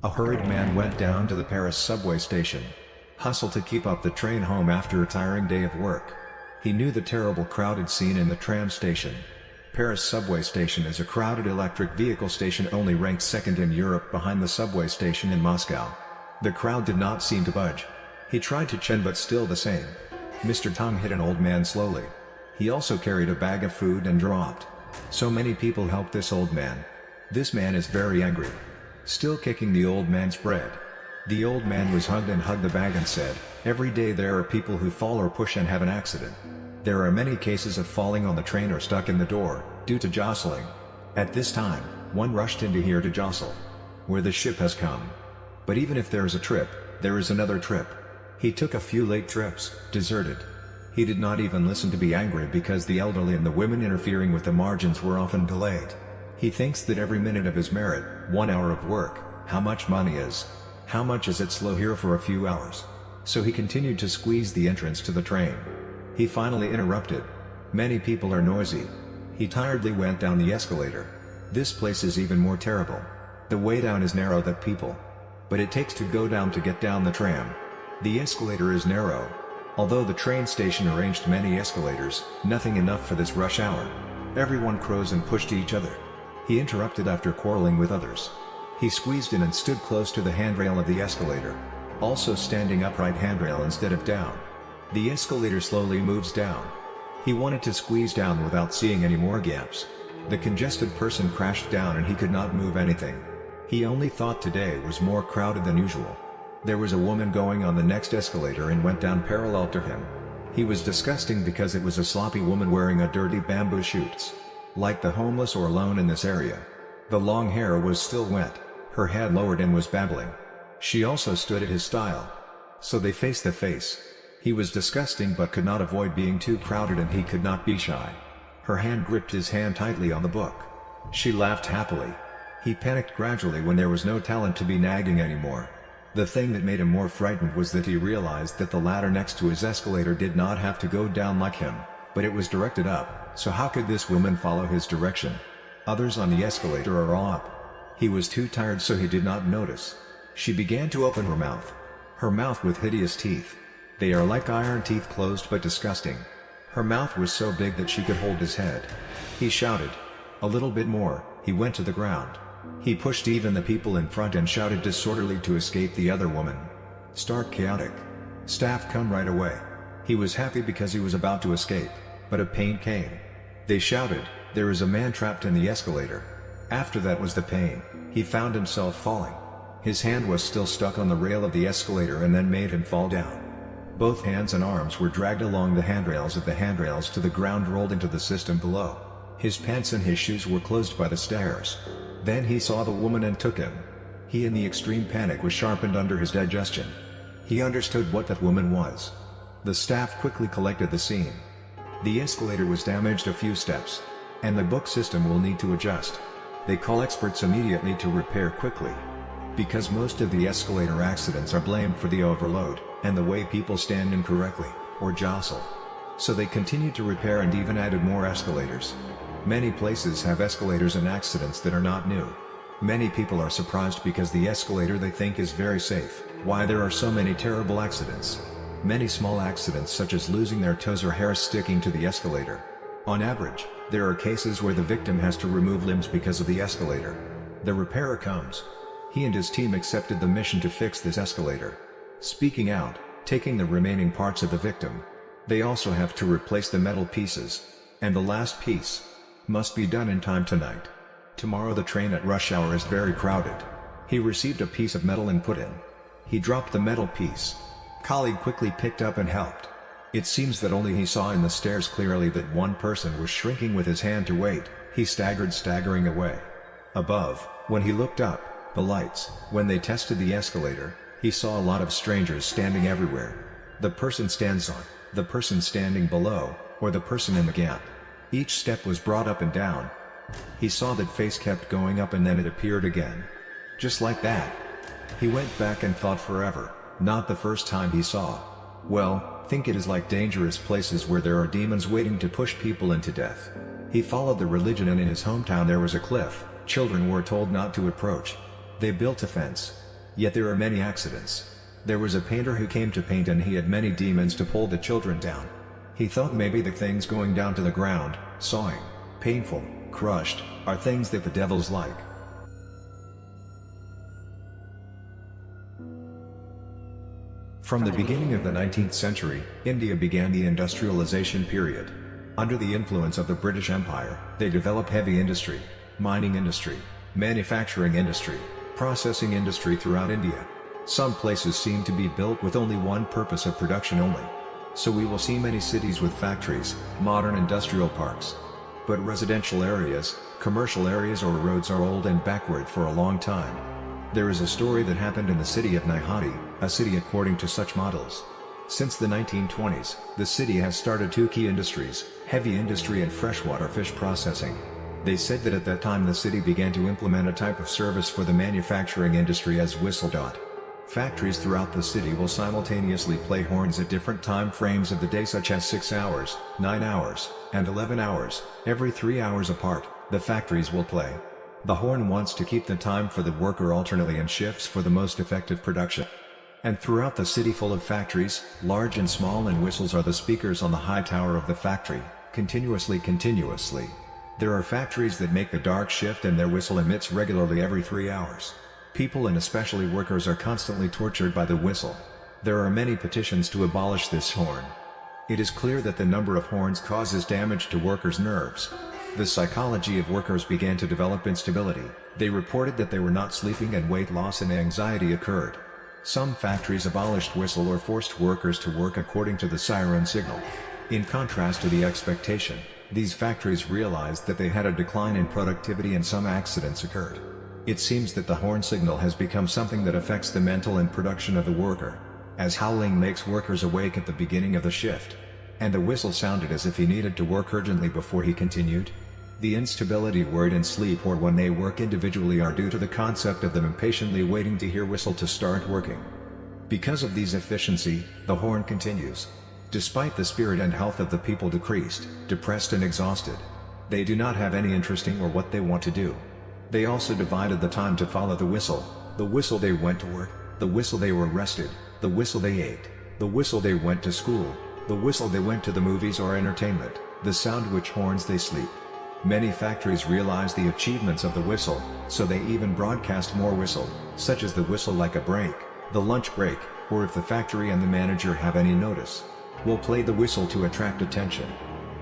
A hurried man went down to the Paris subway station. Hustled to keep up the train home after a tiring day of work. He knew the terrible crowded scene in the tram station. Paris subway station is a crowded electric vehicle station only ranked second in Europe behind the subway station in Moscow. The crowd did not seem to budge. He tried to chant but still the same. Mr. Tong hit an old man slowly. He also carried a bag of food and dropped. So many people helped this old man. This man is very angry. Still kicking the old man's bread. The old man was hugged the bag and said, "Every day there are people who fall or push and have an accident. There are many cases of falling on the train or stuck in the door, due to jostling. At this time, one rushed into here to jostle. Where the ship has come. But even if there is a trip, there is another trip." He took a few late trips, deserted. He did not even listen to be angry because the elderly and the women interfering with the margins were often delayed. He thinks that every minute of his merit, 1 hour of work, how much money is. How much is it slow here for a few hours? So he continued to squeeze the entrance to the train. He finally interrupted. Many people are noisy. He tiredly went down the escalator. This place is even more terrible. The way down is narrow that people. But it takes to go down to get down the tram. The escalator is narrow. Although the train station arranged many escalators, nothing enough for this rush hour. Everyone crows and pushed each other. He interrupted after quarreling with others. He squeezed in and stood close to the handrail of the escalator. Also standing upright handrail instead of down. The escalator slowly moves down. He wanted to squeeze down without seeing any more gaps. The congested person crashed down and he could not move anything. He only thought today was more crowded than usual. There was a woman going on the next escalator and went down parallel to him. He was disgusting because it was a sloppy woman wearing a dirty bamboo shoots. Like the homeless or alone in this area. The long hair was still wet. Her head lowered and was babbling. She also stood at his style. So they faced the face. He was disgusting but could not avoid being too crowded and he could not be shy. Her hand gripped his hand tightly on the book. She laughed happily. He panicked gradually when there was no talent to be nagging anymore. The thing that made him more frightened was that he realized that the ladder next to his escalator did not have to go down like him, but it was directed up, so how could this woman follow his direction? Others on the escalator are all up. He was too tired so he did not notice. She began to open her mouth. Her mouth with hideous teeth. They are like iron teeth closed but disgusting. Her mouth was so big that she could hold his head. He shouted. A little bit more, he went to the ground. He pushed even the people in front and shouted disorderly to escape the other woman. Start chaotic. Staff come right away. He was happy because he was about to escape, but a pain came. They shouted, there is a man trapped in the escalator. After that was the pain. He found himself falling. His hand was still stuck on the rail of the escalator and then made him fall down. Both hands and arms were dragged along the handrails to the ground, rolled into the system below. His pants and his shoes were closed by the stairs. Then he saw the woman and took him. He in the extreme panic was sharpened under his digestion. He understood what that woman was. The staff quickly collected the scene. The escalator was damaged a few steps. And the book system will need to adjust. They call experts immediately to repair quickly. Because most of the escalator accidents are blamed for the overload, and the way people stand incorrectly, or jostle. So they continued to repair and even added more escalators. Many places have escalators and accidents that are not new. Many people are surprised because the escalator they think is very safe, why there are so many terrible accidents. Many small accidents such as losing their toes or hair sticking to the escalator. On average, there are cases where the victim has to remove limbs because of the escalator. The repairer comes. He and his team accepted the mission to fix this escalator. Speaking out, taking the remaining parts of the victim. They also have to replace the metal pieces. And the last piece must be done in time tonight. Tomorrow the train at rush hour is very crowded. He received a piece of metal and put in. He dropped the metal piece. Colleague quickly picked up and helped. It seems that only he saw in the stairs clearly that one person was shrinking with his hand to weight. He staggered, staggering away. Above, when he looked up, the lights, when they tested the escalator, he saw a lot of strangers standing everywhere. The person stands on, the person standing below, or the person in the gap. Each step was brought up and down. He saw that face kept going up and then it appeared again. Just like that. He went back and thought forever, not the first time he saw. Well, think it is like dangerous places where there are demons waiting to push people into death. He followed the religion and in his hometown there was a cliff, children were told not to approach. They built a fence. Yet there are many accidents. There was a painter who came to paint and he had many demons to pull the children down. He thought maybe the things going down to the ground, sawing, painful, crushed, are things that the devils like. From the beginning of the 19th century, India began the industrialization period. Under the influence of the British Empire, they developed heavy industry, mining industry, manufacturing industry, processing industry throughout India. Some places seem to be built with only one purpose of production only. So we will see many cities with factories, modern industrial parks. But residential areas, commercial areas or roads are old and backward for a long time. There is a story that happened in the city of Nihati, a city according to such models. Since the 1920s, the city has started two key industries, heavy industry and freshwater fish processing. They said that at that time the city began to implement a type of service for the manufacturing industry as whistle. Factories throughout the city will simultaneously play horns at different time frames of the day, such as 6 hours, 9 hours, and 11 hours, every 3 hours apart. The factories will play the horn once to keep the time for the worker alternately in shifts for the most effective production. And throughout the city full of factories, large and small, and whistles are the speakers on the high tower of the factory, continuously. There are factories that make the dark shift and their whistle emits regularly every 3 hours. People and especially workers are constantly tortured by the whistle. There are many petitions to abolish this horn. It is clear that the number of horns causes damage to workers' nerves. The psychology of workers began to develop instability. They reported that they were not sleeping and weight loss and anxiety occurred. Some factories abolished whistle or forced workers to work according to the siren signal. In contrast to the expectation, these factories realized that they had a decline in productivity and some accidents occurred. It seems that the horn signal has become something that affects the mental and production of the worker, as howling makes workers awake at the beginning of the shift. And the whistle sounded as if he needed to work urgently before he continued. The instability, worried, and sleep or when they work individually are due to the concept of them impatiently waiting to hear whistle to start working. Because of these efficiency, the horn continues. Despite the spirit and health of the people decreased, depressed and exhausted. They do not have any interesting or what they want to do. They also divided the time to follow the whistle they went to work, the whistle they were rested, the whistle they ate, the whistle they went to school, the whistle they went to the movies or entertainment, the sound which horns they sleep. Many factories realized the achievements of the whistle, so they even broadcast more whistle, such as the whistle like a break, the lunch break, or if the factory and the manager have any notice, will play the whistle to attract attention.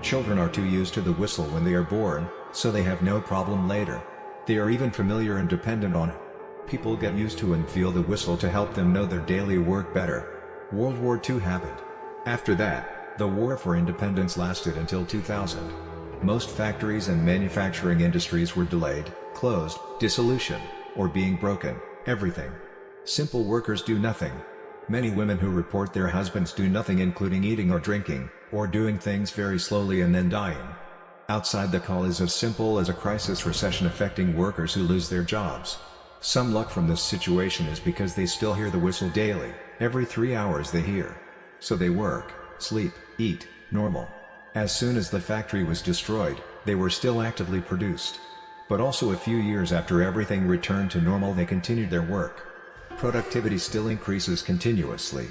Children are too used to the whistle when they are born, so they have no problem later. They are even familiar and dependent on it. People get used to and feel the whistle to help them know their daily work better. World War II happened. After that, the war for independence lasted until 2000. Most factories and manufacturing industries were delayed, closed, dissolution, or being broken, everything. Simple workers do nothing. Many women who report their husbands do nothing, including eating or drinking, or doing things very slowly and then dying. Outside the call is as simple as a crisis recession affecting workers who lose their jobs. Some luck from this situation is because they still hear the whistle daily, every 3 hours they hear. So they work, sleep, eat, normal. As soon as the factory was destroyed, they were still actively produced. But also a few years after everything returned to normal they continued their work. Productivity still increases continuously.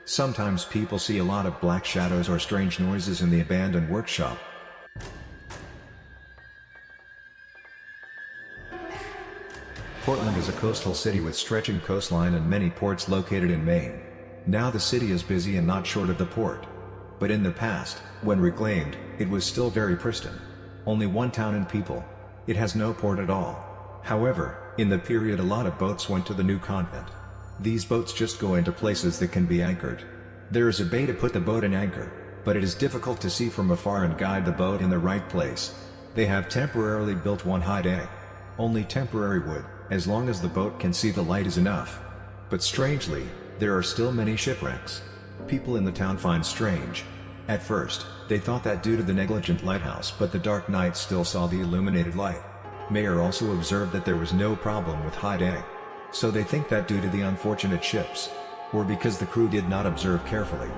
Sometimes people see a lot of black shadows or strange noises in the abandoned workshop. Portland is a coastal city with stretching coastline and many ports located in Maine. Now the city is busy and not short of the port. But in the past, when reclaimed, it was still very pristine. Only one town and people. It has no port at all. However, in the period a lot of boats went to the new continent. These boats just go into places that can be anchored. There is a bay to put the boat in anchor, but it is difficult to see from afar and guide the boat in the right place. They have temporarily built one high deck. Only temporary wood, as long as the boat can see the light is enough. But strangely, there are still many shipwrecks. People in the town find strange. At first, they thought that due to the negligent lighthouse, but the dark night still saw the illuminated light. Mayor also observed that there was no problem with high deck. So they think that due to the unfortunate ships, or because the crew did not observe carefully.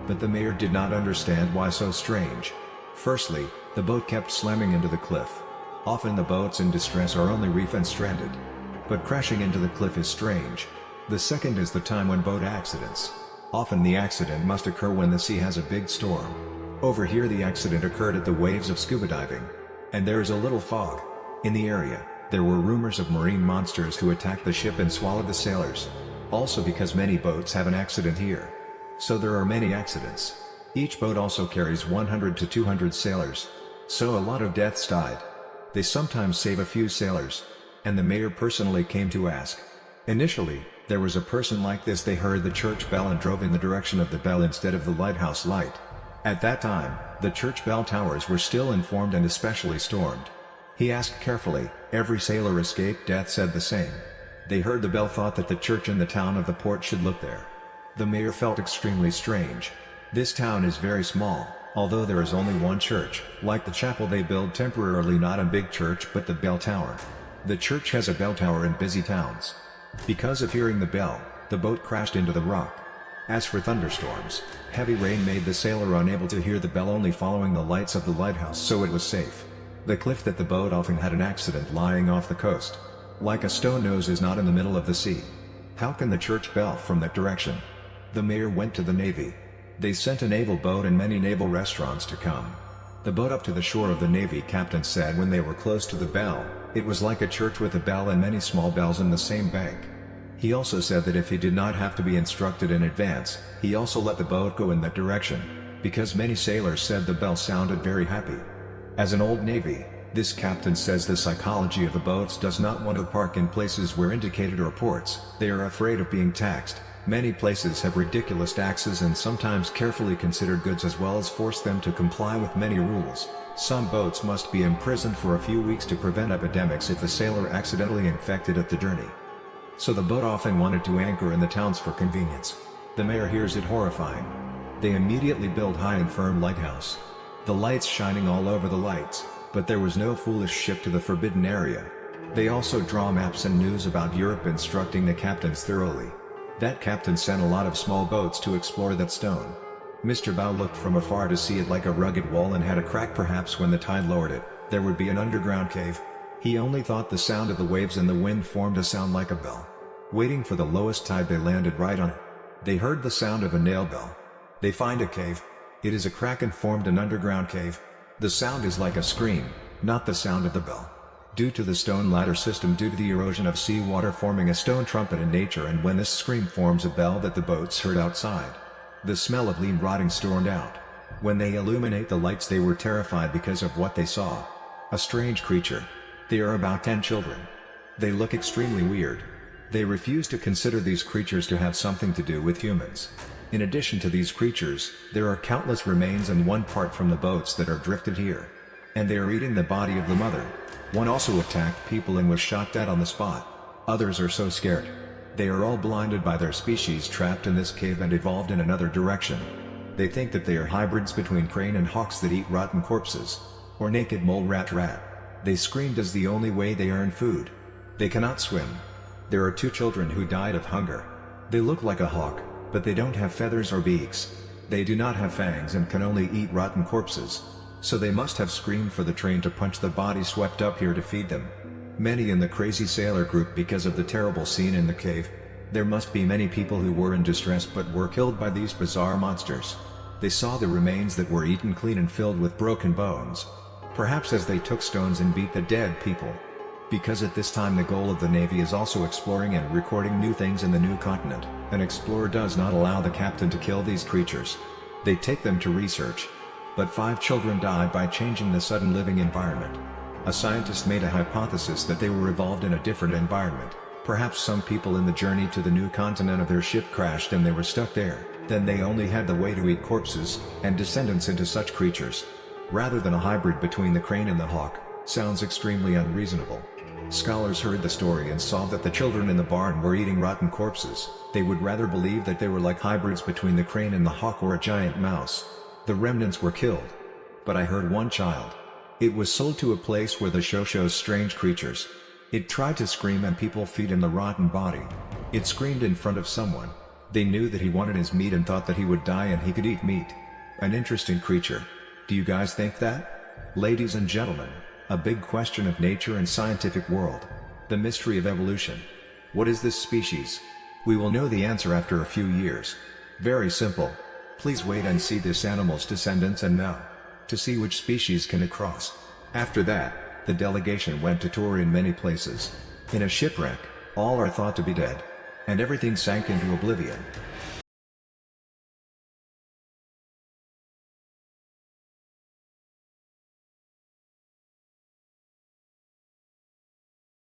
But the mayor did not understand why so strange. Firstly, the boat kept slamming into the cliff. Often the boats in distress are only reef and stranded. But crashing into the cliff is strange. The second is the time when boat accidents. Often the accident must occur when the sea has a big storm. Over here the accident occurred at the waves of scuba diving. And there is a little fog. In the area, there were rumors of marine monsters who attacked the ship and swallowed the sailors. Also because many boats have an accident here. So there are many accidents. Each boat also carries 100 to 200 sailors. So a lot of deaths died. They sometimes save a few sailors. And the mayor personally came to ask. Initially, there was a person like this. They heard the church bell and drove in the direction of the bell instead of the lighthouse light. At that time, the church bell towers were still informed and especially stormed. He asked carefully, every sailor escaped death said the same. They heard the bell, thought that the church in the town of the port should look there. The mayor felt extremely strange. This town is very small, although there is only one church, like the chapel they build temporarily, not a big church but the bell tower. The church has a bell tower in busy towns. Because of hearing the bell, the boat crashed into the rock. As for thunderstorms, heavy rain made the sailor unable to hear the bell, only following the lights of the lighthouse, so it was safe. The cliff that the boat often had an accident lying off the coast. Like a stone nose is not in the middle of the sea. How can the church bell from that direction? The mayor went to the Navy. They sent a naval boat and many naval restaurants to come. The boat up to the shore of the Navy captain said when they were close to the bell, it was like a church with a bell and many small bells in the same bank. He also said that if he did not have to be instructed in advance, he also let the boat go in that direction, because many sailors said the bell sounded very happy. As an old Navy, this captain says the psychology of the boats does not want to park in places where indicated or ports. They are afraid of being taxed. Many places have ridiculous taxes and sometimes carefully considered goods, as well as force them to comply with many rules. Some boats must be imprisoned for a few weeks to prevent epidemics if a sailor accidentally infected at the journey. So the boat often wanted to anchor in the towns for convenience. The mayor hears it horrifying. They immediately build high and firm lighthouse. The lights shining all over the lights, but there was no foolish ship to the forbidden area. They also draw maps and news about Europe, instructing the captains thoroughly. That captain sent a lot of small boats to explore that stone. Mr. Bow looked from afar to see it like a rugged wall and had a crack. Perhaps when the tide lowered it, there would be an underground cave. He only thought the sound of the waves and the wind formed a sound like a bell. Waiting for the lowest tide, they landed right on it. They heard the sound of a nail bell. They find a cave. It is a crack and formed an underground cave. The sound is like a scream, not the sound of the bell. Due to the stone ladder system, due to the erosion of seawater forming a stone trumpet in nature, and when this scream forms a bell that the boats heard outside. The smell of lean rotting stormed out. When they illuminate the lights, they were terrified because of what they saw. A strange creature. They are about 10 children. They look extremely weird. They refuse to consider these creatures to have something to do with humans. In addition to these creatures, there are countless remains and one part from the boats that are drifted here. And they are eating the body of the mother. One also attacked people and was shot dead on the spot. Others are so scared. They are all blinded by their species trapped in this cave and evolved in another direction. They think that they are hybrids between crane and hawks that eat rotten corpses. Or naked mole rat. They screamed as the only way they earn food. They cannot swim. There are 2 children who died of hunger. They look like a hawk, but they don't have feathers or beaks. They do not have fangs and can only eat rotten corpses. So they must have screamed for the train to punch the body swept up here to feed them. Many in the crazy sailor group because of the terrible scene in the cave. There must be many people who were in distress but were killed by these bizarre monsters. They saw the remains that were eaten clean and filled with broken bones. Perhaps as they took stones and beat the dead people. Because at this time the goal of the Navy is also exploring and recording new things in the new continent. An explorer does not allow the captain to kill these creatures. They take them to research. But 5 children died by changing the sudden living environment. A scientist made a hypothesis that they were evolved in a different environment. Perhaps some people in the journey to the new continent of their ship crashed and they were stuck there. Then they only had the way to eat corpses, and descendants into such creatures. Rather than a hybrid between the crane and the hawk, sounds extremely unreasonable. Scholars heard the story and saw that the children in the barn were eating rotten corpses. They would rather believe that they were like hybrids between the crane and the hawk or a giant mouse. The remnants were killed. But I heard one child. It was sold to a place where the show shows strange creatures. It tried to scream and people feed him the rotten body. It screamed in front of someone. They knew that he wanted his meat and thought that he would die and he could eat meat. An interesting creature. Do you guys think that? Ladies and gentlemen, a big question of nature and scientific world. The mystery of evolution. What is this species? We will know the answer after a few years. Very simple. Please wait and see this animal's descendants and now, to see which species can it cross. After that, the delegation went to tour in many places. In a shipwreck, all are thought to be dead. And everything sank into oblivion.